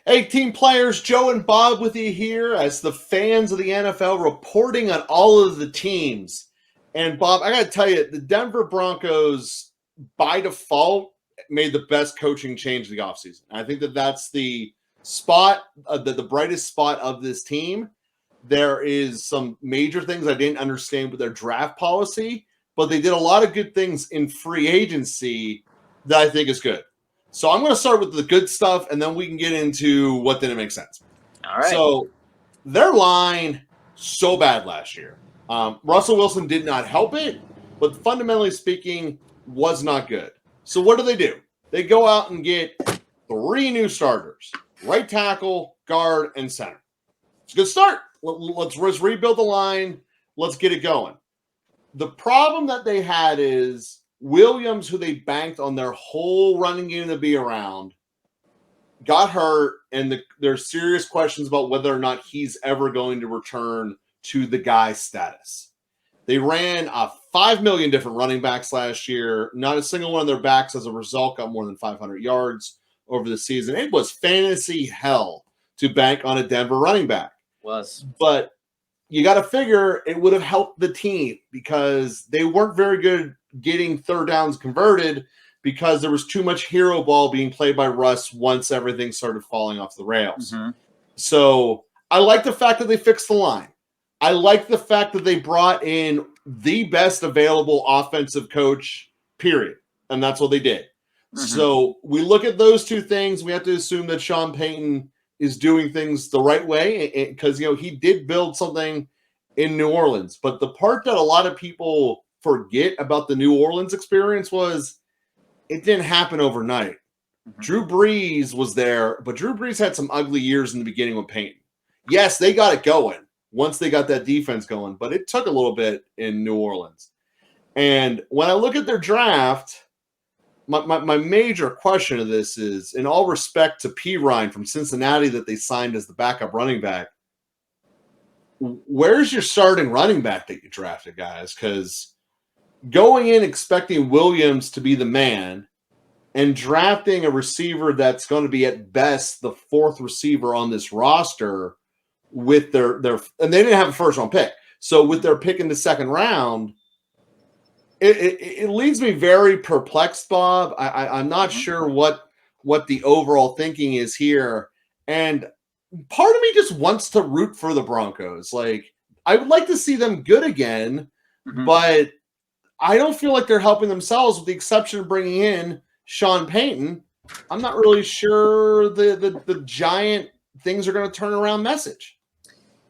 Hey, team players, Joe and Bob with you here as the fans of the NFL reporting on all of the teams. And Bob, I got to tell you, the Denver Broncos, by default, made the best coaching change of the offseason. I think that that's the spot, the brightest spot of this team. There is some major things I didn't understand with their draft policy, but they did a lot of good things in free agency that I think is good. So I'm going to start with the good stuff, and then we can get into what didn't make sense. All right. So their line, so bad last year. Russell Wilson did not help it, but fundamentally speaking, was not good. So what do? They go out and get 3 new starters, right tackle, guard, and center. It's a good start. Let's rebuild the line. Let's get it going. The problem that they had is Williams, who they banked on their whole running game to be around, got hurt, and there's serious questions about whether or not he's ever going to return to the guy status. They ran 5 million different running backs last year. Not a single one of their backs, as a result, got more than 500 yards over the season. It was fantasy hell to bank on a Denver running back. But you got to figure it would have helped the team because they weren't very good getting third downs converted because there was too much hero ball being played by Russ once everything started falling off the rails. Mm-hmm. So I like the fact that they fixed the line. I like the fact that they brought in the best available offensive coach, period. And that's what they did. Mm-hmm. So we look at those two things. We have to assume that Sean Payton is doing things the right way because, he did build something in New Orleans. But the part that a lot of people forget about the New Orleans experience was it didn't happen overnight. Mm-hmm. Drew Brees was there, but Drew Brees had some ugly years in the beginning with Payton. Yes, they got it going once they got that defense going, but it took a little bit in New Orleans. And when I look at their draft, my major question of this is, in all respect to P. Ryan from Cincinnati that they signed as the backup running back, where's your starting running back that you drafted, guys? Because going in expecting Williams to be the man and drafting a receiver that's going to be at best the 4th receiver on this roster with their and they didn't have a first-round pick. So with their pick in the 2nd round, it leaves me very perplexed, Bob. I'm not sure what the overall thinking is here. And part of me just wants to root for the Broncos. Like, I would like to see them good again, but I don't feel like they're helping themselves with the exception of bringing in Sean Payton. I'm not really sure the giant things are going to turn around message.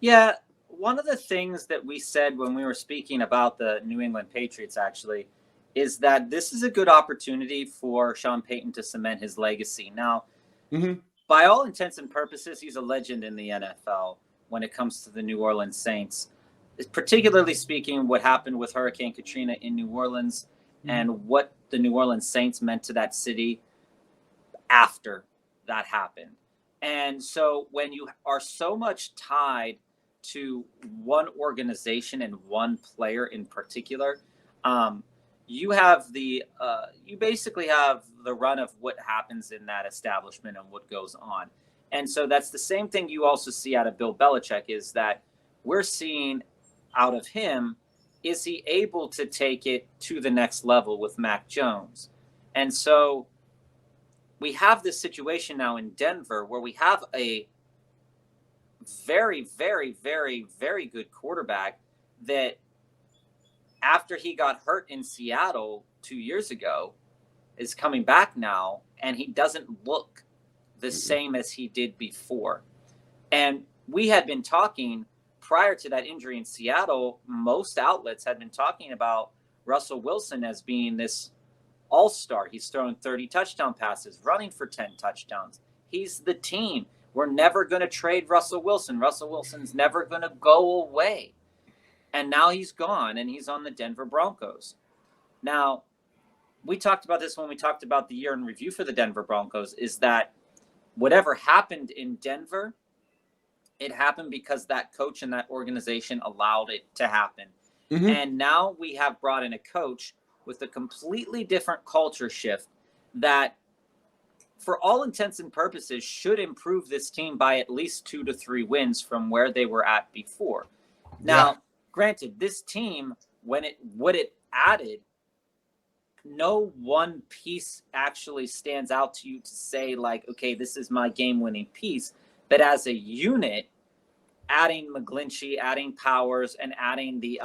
Yeah. One of the things that we said when we were speaking about the New England Patriots, actually, is that this is a good opportunity for Sean Payton to cement his legacy. Now, by all intents and purposes, he's a legend in the NFL when it comes to the New Orleans Saints, particularly speaking what happened with Hurricane Katrina in New Orleans and what the New Orleans Saints meant to that city after that happened. And so when you are so much tied to one organization and one player in particular, you have you basically have the run of what happens in that establishment and what goes on. And so that's the same thing you also see out of Bill Belichick, is that we're seeing out of him, is he able to take it to the next level with Mac Jones? And so we have this situation now in Denver where we have a very, very, very, very good quarterback that after he got hurt in Seattle 2 years ago is coming back now, and he doesn't look the same as he did before. And we had been talking prior to that injury in Seattle, most outlets had been talking about Russell Wilson as being this all-star. He's throwing 30 touchdown passes, running for 10 touchdowns. He's the team. We're never going to trade Russell Wilson. Russell Wilson's never going to go away. And now he's gone, and he's on the Denver Broncos. Now, we talked about this when we talked about the year in review for the Denver Broncos, is that whatever happened in Denver, it happened because that coach and that organization allowed it to happen. And now we have brought in a coach with a completely different culture shift that for all intents and purposes, should improve this team by at least 2 to 3 wins from where they were at before. Now, granted, this team, what it added, no one piece actually stands out to you to say, like, okay, this is my game-winning piece. But as a unit, adding McGlinchey, adding Powers, and adding the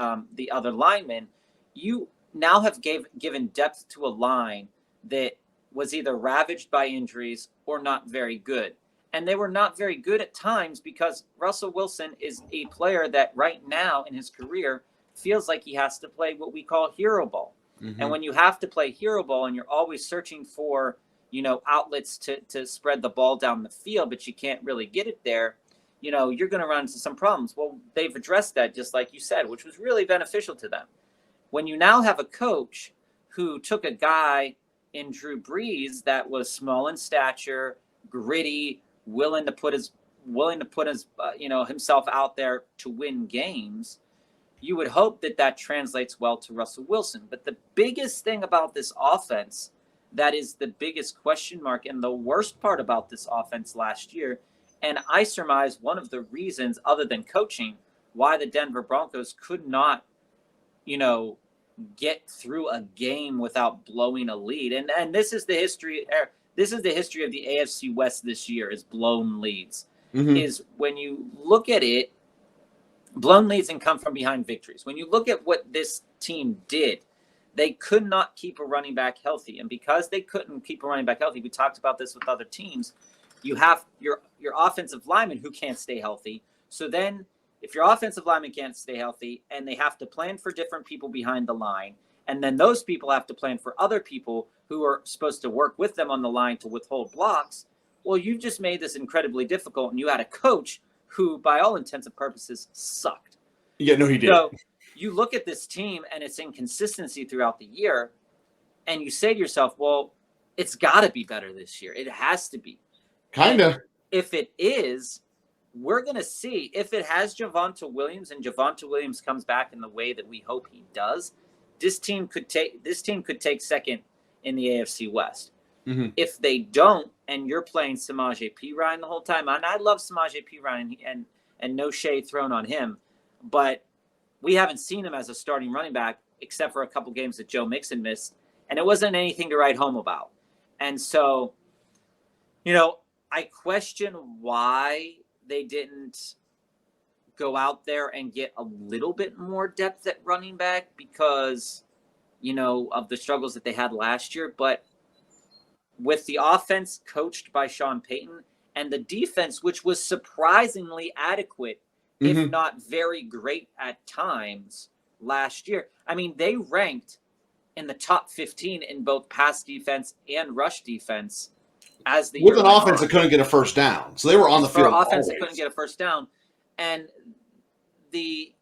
other linemen, you now have given depth to a line that was either ravaged by injuries or not very good. And they were not very good at times because Russell Wilson is a player that right now in his career feels like he has to play what we call hero ball. Mm-hmm. And when you have to play hero ball and you're always searching for, outlets to spread the ball down the field, but you can't really get it there, you're going to run into some problems. Well, they've addressed that, just like you said, which was really beneficial to them. When you now have a coach who took a guy in Drew Brees that was small in stature, gritty, willing to put his himself out there to win games, you would hope that translates well to Russell Wilson. But the biggest thing about this offense, that is the biggest question mark and the worst part about this offense last year, and I surmise one of the reasons, other than coaching, why the Denver Broncos could not, get through a game without blowing a lead. And this is the history. This is the history of the AFC West this year, is blown leads. Mm-hmm. Is when you look at it, blown leads and come from behind victories. When you look at what this team did, they could not keep a running back healthy. And because they couldn't keep a running back healthy, we talked about this with other teams, you have your offensive linemen who can't stay healthy. So then if your offensive linemen can't stay healthy and they have to plan for different people behind the line, and then those people have to plan for other people who are supposed to work with them on the line to withhold blocks, well, you've just made this incredibly difficult, and you had a coach who, by all intents and purposes, sucked. Yeah, no, he did. So you look at this team and its inconsistency throughout the year, and you say to yourself, well, it's got to be better this year. It has to be. Kind of. If it is, we're going to see. If it has Javonte Williams and Javonte Williams comes back in the way that we hope he does, this team could take second in the AFC West. Mm-hmm. If they don't, and you're playing Samaje Perine the whole time, and I love Samaje Perine and no shade thrown on him, but we haven't seen him as a starting running back except for a couple games that Joe Mixon missed, and it wasn't anything to write home about. And so, I question why they didn't go out there and get a little bit more depth at running back because, of the struggles that they had last year. But with the offense coached by Sean Payton and the defense, which was surprisingly adequate, mm-hmm. if not very great at times last year. I mean, they ranked in the top 15 in both pass defense and rush defense as the with an offense that couldn't get a first down. So they were on the field. For an offense that couldn't get a first down. And they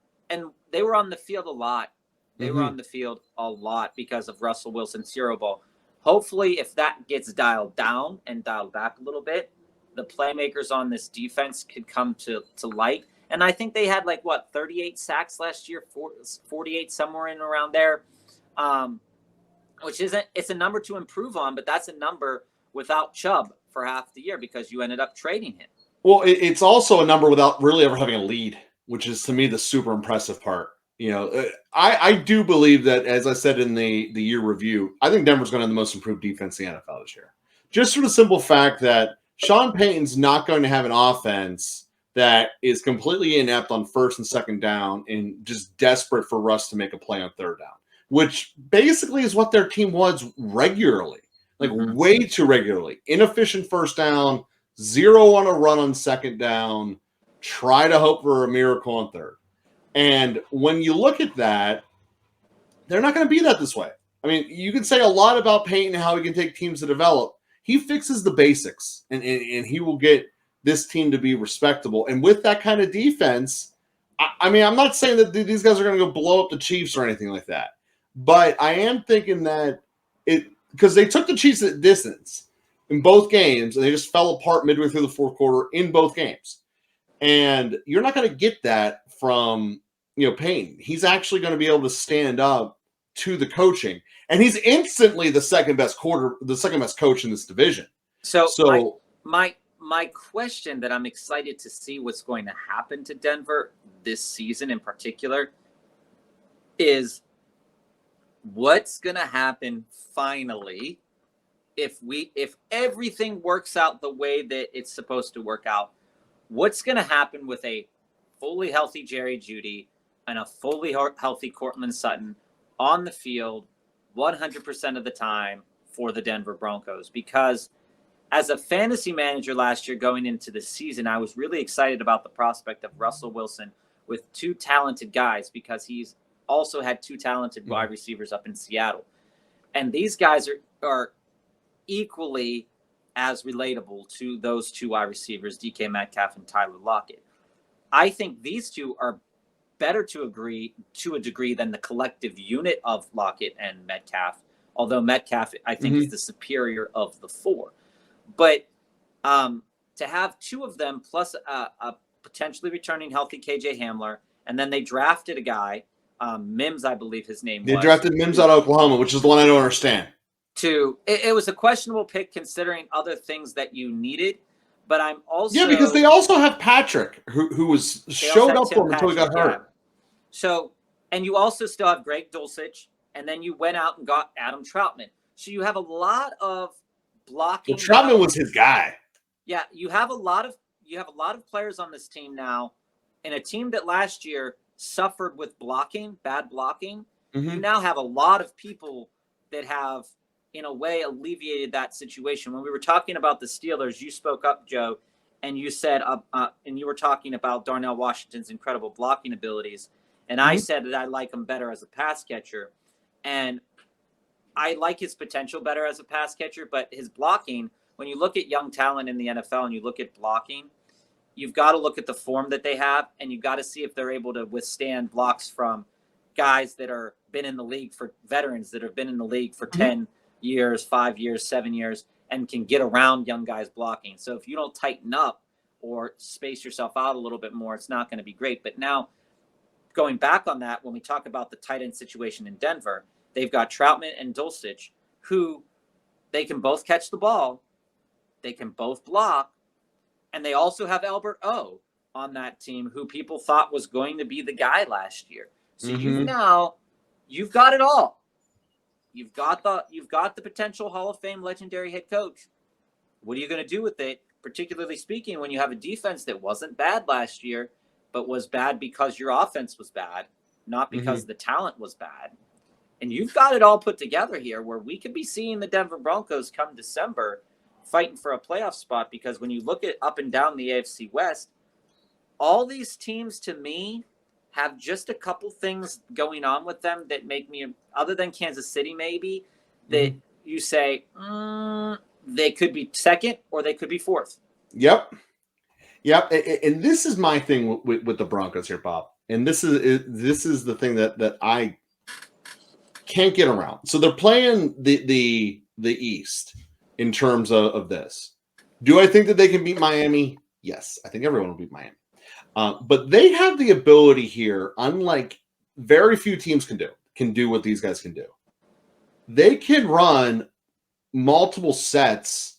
were on the field a lot. They mm-hmm. were on the field a lot because of Russell Wilson's hero ball. Hopefully, if that gets dialed down and dialed back a little bit, the playmakers on this defense could come to light. And I think they had 38 sacks last year, 48, somewhere in around there, it's a number to improve on, but that's a number without Chubb for half the year because you ended up trading him. Well, it's also a number without really ever having a lead, which is to me the super impressive part. I do believe that, as I said in the year review, I think Denver's going to have the most improved defense in the NFL this year. Just for the simple fact that Sean Payton's not going to have an offense that is completely inept on first and second down and just desperate for Russ to make a play on third down, which basically is what their team was regularly, mm-hmm. way too regularly. Inefficient first down, 0 on a run on second down, try to hope for a miracle on third. And when you look at that, they're not going to be that this way. I mean, you can say a lot about Payton and how he can take teams to develop. He fixes the basics, and he will get this team to be respectable. And with that kind of defense, I mean, I'm not saying that these guys are going to go blow up the Chiefs or anything like that. But I am thinking that because they took the Chiefs at distance in both games, and they just fell apart midway through the fourth quarter in both games. And you're not going to get that from Payton. He's actually going to be able to stand up to the coaching, and he's instantly the second best coach in this division. So So my question that I'm excited to see what's going to happen to Denver this season in particular is what's going to happen finally if everything works out the way that it's supposed to work out. What's going to happen with a fully healthy Jerry Jeudy and a fully healthy Cortland Sutton on the field 100% of the time for the Denver Broncos? Because as a fantasy manager last year going into the season, I was really excited about the prospect of Russell Wilson with two talented guys because he's also had two talented wide receivers up in Seattle. And these guys are equally as relatable to those two wide receivers, DK Metcalf and Tyler Lockett. I think these two are better to a degree than the collective unit of Lockett and Metcalf, although Metcalf, I think, is the superior of the four. But to have two of them plus a potentially returning healthy KJ Hamler, and then they drafted a guy, Mims, I believe his name was. They drafted Mims out of Oklahoma, which is the one I don't understand. It was a questionable pick considering other things that you needed, but I'm also because they also have Patrick, who was showed up for him until he got hurt. Yeah. So, and you also still have Greg Dulcich, and then you went out and got Adam Troutman. So you have a lot of blocking. Well, Troutman was his guy. Yeah, you have a lot of players on this team now, in a team that last year suffered with bad blocking. You now have a lot of people that have, in a way, alleviated that situation. When we were talking about the Steelers, you spoke up, Joe, and you said, and you were talking about Darnell Washington's incredible blocking abilities, and I said that I like him better as a pass catcher, and I like his potential better as a pass catcher, but his blocking, when you look at young talent in the NFL and you look at blocking, you've got to look at the form that they have, and you've got to see if they're able to withstand blocks from guys that are been in the league for veterans that have been in the league for 10 years, 5 years, 7 years, and can get around young guys blocking. So if you don't tighten up or space yourself out a little bit more, it's not going to be great. But now, going back on that, when we talk about the tight end situation in Denver, they've got Troutman and Dulcich, who they can both catch the ball, they can both block, and they also have Albert O on that team, who people thought was going to be the guy last year. So you've got it all. You've got the potential Hall of Fame legendary head coach. What are you going to do with it? Particularly speaking, when you have a defense that wasn't bad last year, but was bad because your offense was bad, not because the talent was bad. And you've got it all put together here where we could be seeing the Denver Broncos come December fighting for a playoff spot, because when you look at up and down the AFC West, all these teams to me have just a couple things going on with them that make me, other than Kansas City maybe, that you say they could be second or they could be fourth. Yep. And this is my thing with the Broncos here, Bob. And this is the thing that I can't get around. So they're playing the East in terms of this. Do I think that they can beat Miami? Yes, I think everyone will beat Miami. But they have the ability here, unlike very few teams can do what these guys can do. They can run multiple sets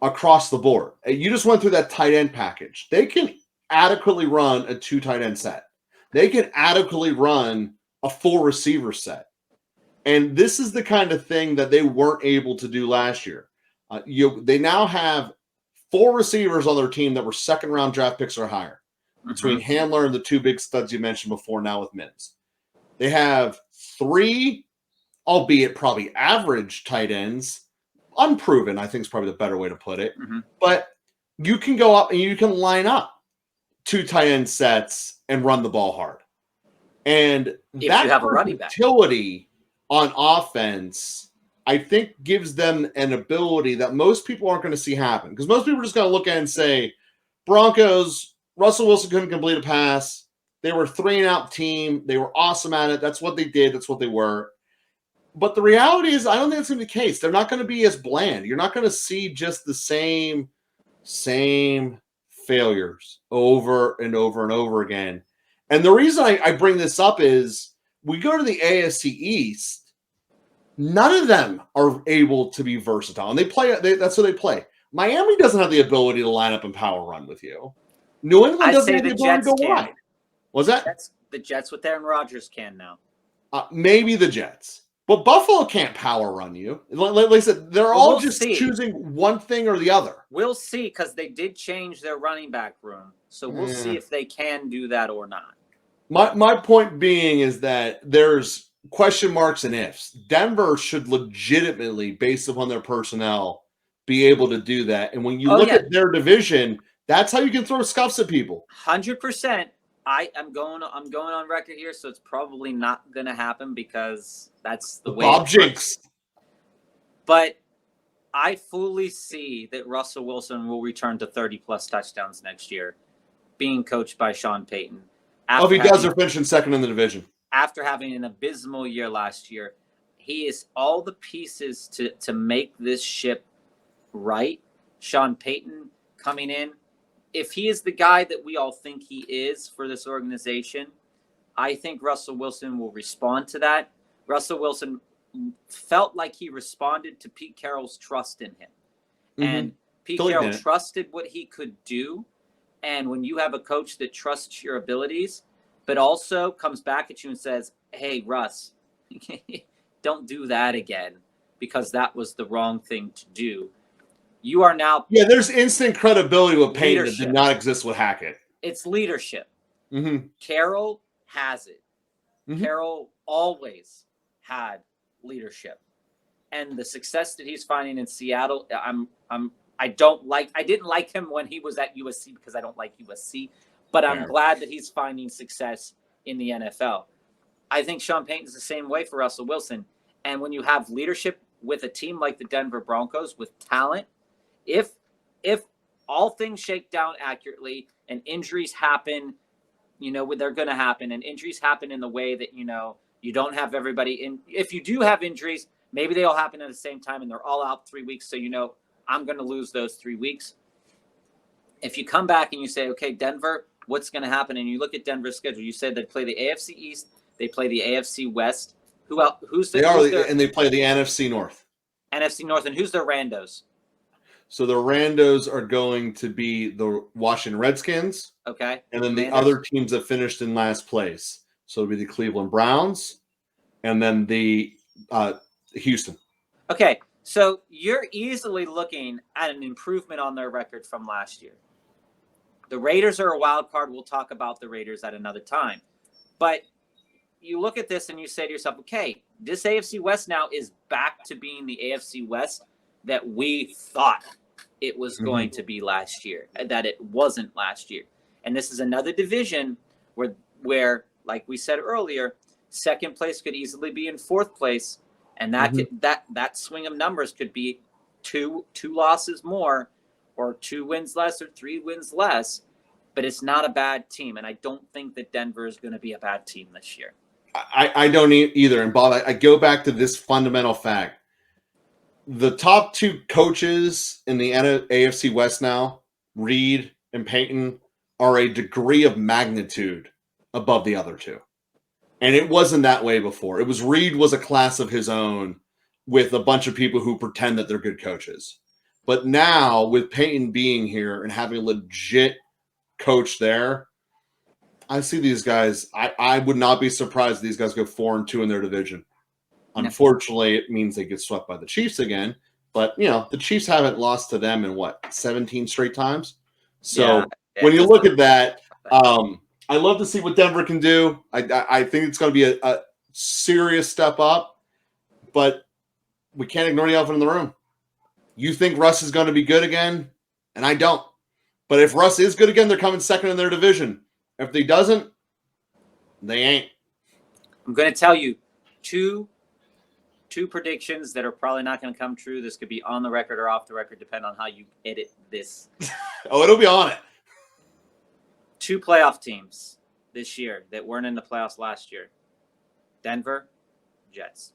across the board. You just went through that tight end package. They can adequately run a 2 tight end set. They can adequately run a 4 receiver set. And this is the kind of thing that they weren't able to do last year. They now have 4 receivers on their team that were second-round draft picks or higher, between Handler and the 2 big studs you mentioned before now with Mims. They have 3, albeit probably average tight ends, unproven, I think is probably the better way to put it. But you can go up and you can line up 2 tight end sets and run the ball hard. And if that you have a running back utility on offense, I think, gives them an ability that most people aren't going to see happen. Because most people are just going to look at it and say, Broncos, Russell Wilson couldn't complete a pass. They were 3-and-out team. They were awesome at it. That's what they did. That's what they were. But the reality is, I don't think that's going to be the case. They're not going to be as bland. You're not going to see just the same failures over and over and over again. And the reason I bring this up is we go to the AFC East. None of them are able to be versatile. And that's what they play. Miami doesn't have the ability to line up and power run with you. New England I doesn't say have the the ability to Jets go can. wide. Was that? The Jets with Aaron Rodgers can now. Maybe the Jets. But Buffalo can't power run you. Like I said, they're all just choosing one thing or the other. We'll see, because they did change their running back room. So we'll see if they can do that or not. My point being is that there's question marks and ifs. Denver should legitimately, based upon their personnel, be able to do that. And when you look at their division, that's how you can throw scuffs at people. 100%. I'm going on record here, so it's probably not going to happen because that's the way. Bob Ginx. But I fully see that Russell Wilson will return to 30-plus touchdowns next year, being coached by Sean Payton. If he does, they're finishing second in the division. After having an abysmal year last year, he is all the pieces to make this ship right. Sean Payton coming in. If he is the guy that we all think he is for this organization, I think Russell Wilson will respond to that. Russell Wilson felt like he responded to Pete Carroll's trust in him. And Pete Carroll trusted what he could do. And when you have a coach that trusts your abilities, but also comes back at you and says, hey, Russ, don't do that again, because that was the wrong thing to do. You are now... Yeah, there's instant credibility with Payton that did not exist with Hackett. It's leadership. Carroll has it. Carroll always had leadership. And the success that he's finding in Seattle, I didn't like him when he was at USC because I don't like USC, but I'm glad that he's finding success in the NFL. I think Sean Payton's the same way for Russell Wilson. And when you have leadership with a team like the Denver Broncos with talent, if all things shake down accurately and injuries happen, they're going to happen, and injuries happen in the way that, you don't have everybody in. If you do have injuries, maybe they all happen at the same time and they're all out 3 weeks. So, I'm going to lose those 3 weeks. If you come back and you say, okay, Denver, what's going to happen? And you look at Denver's schedule, you said they play the AFC East, they play the AFC West. Who else? And they play the NFC North. NFC North, and who's their randos? So the randos are going to be the Washington Redskins. Okay. And then the other teams that finished in last place. So it'll be the Cleveland Browns and then the Houston. Okay. So you're easily looking at an improvement on their record from last year. The Raiders are a wild card. We'll talk about the Raiders at another time. But you look at this and you say to yourself, okay, this AFC West now is back to being the AFC West that we thought it was going to be last year, that it wasn't last year. And this is another division where, like we said earlier, second place could easily be in fourth place. And that swing of numbers could be two losses more, or 2 wins less, or 3 wins less. But it's not a bad team. And I don't think that Denver is going to be a bad team this year. I don't either. And Bob, I go back to this fundamental fact. The top 2 coaches in the AFC West now, Reed and Payton, are a degree of magnitude above the other 2. And it wasn't that way before. It was Reed was a class of his own with a bunch of people who pretend that they're good coaches. But now, with Payton being here and having a legit coach there, I see these guys. I would not be surprised if these guys go 4-2 in their division. Unfortunately, it means they get swept by the Chiefs again. But, the Chiefs haven't lost to them in, 17 straight times? So when you look at that, I love to see what Denver can do. I think it's going to be a serious step up. But we can't ignore the elephant in the room. You think Russ is going to be good again? And I don't. But if Russ is good again, they're coming second in their division. If he doesn't, they ain't. I'm going to tell you two predictions that are probably not going to come true. This could be on the record or off the record, depending on how you edit this. Oh, it'll be on it. 2 playoff teams this year that weren't in the playoffs last year. Denver, Jets.